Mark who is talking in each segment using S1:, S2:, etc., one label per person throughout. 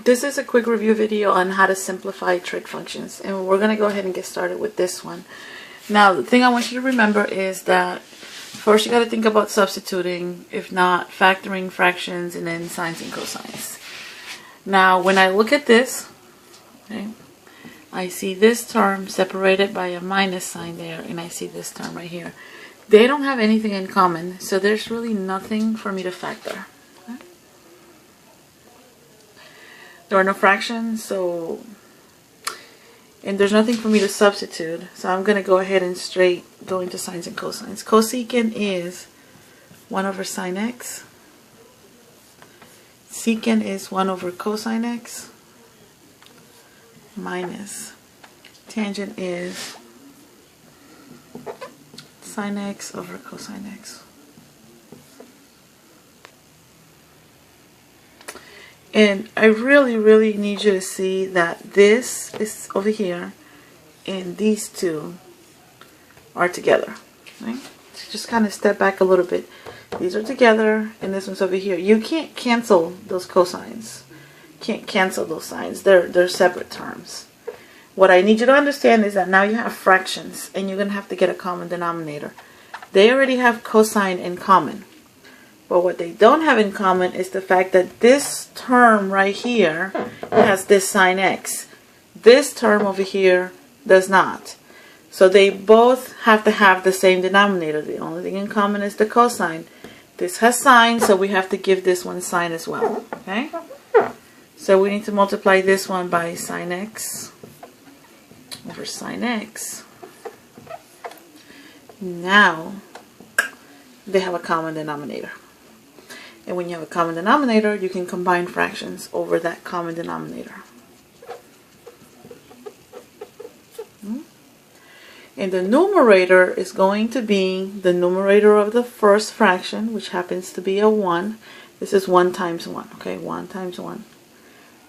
S1: This is a quick review video on how to simplify trig functions, and we're going to go ahead and get started with this one. Now, the thing I want you to remember is that first you got to think about substituting, if not factoring fractions and then sines and cosines. Now, when I look at this, okay, I see this term separated by a minus sign there, and I see this term right here. They don't have anything in common, so there's really nothing for me to factor. Okay? There are no fractions, and there's nothing for me to substitute, so I'm going to go ahead and straight go into sines and cosines. Cosecant is 1 over sine x. Secant is 1 over cosine x minus tangent is sine x over cosine x. And I really need you to see that this is over here and these two are together. Right? So just kind of step back a little bit. These are together and this one's over here. You can't cancel those cosines. Can't cancel those signs. They're separate terms. What I need you to understand is that now you have fractions and you're going to have to get a common denominator. They already have cosine in common. But what they don't have in common is the fact that this term right here has this sine x. This term over here does not. So they both have to have the same denominator. The only thing in common is the cosine. This has sine, so we have to give this one sine as well. Okay? So we need to multiply this one by sine x over sine x. Now they have a common denominator. And when you have a common denominator, you can combine fractions over that common denominator. And the numerator is going to be the numerator of the first fraction, which happens to be a 1. This is 1 times 1, okay? 1 times 1.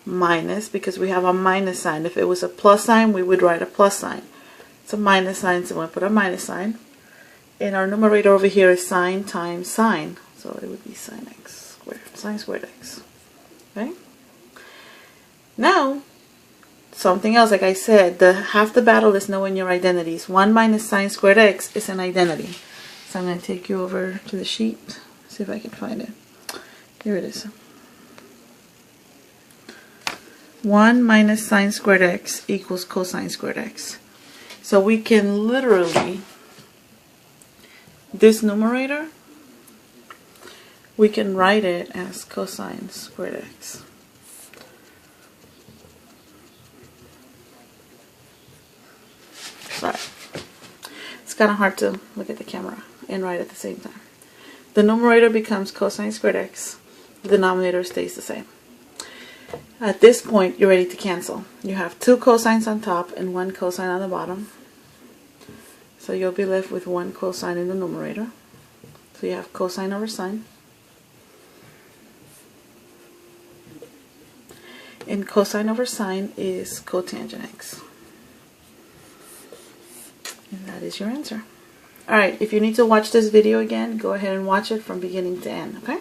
S1: Minus, because we have a minus sign. If it was a plus sign, we would write a plus sign. It's a minus sign, so we'll put a minus sign. And our numerator over here is sine times sine. So it would be sine x squared, sine squared x. Okay? Now, something else, like I said, half the battle is knowing your identities. 1 minus sine squared x is an identity. So I'm going to take you over to the sheet, see if I can find it. Here it is. 1 minus sine squared x equals cosine squared x. So we can literally, this numerator, we can write it as cosine squared x. Sorry. It's kind of hard to look at the camera and write at the same time. The numerator becomes cosine squared x. The denominator stays the same. At this point, you're ready to cancel. You have 2 cosines on top and 1 cosine on the bottom. So you'll be left with 1 cosine in the numerator. So you have cosine over sine. And cosine over sine is cotangent x. And that is your answer. Alright, if you need to watch this video again, go ahead and watch it from beginning to end, okay?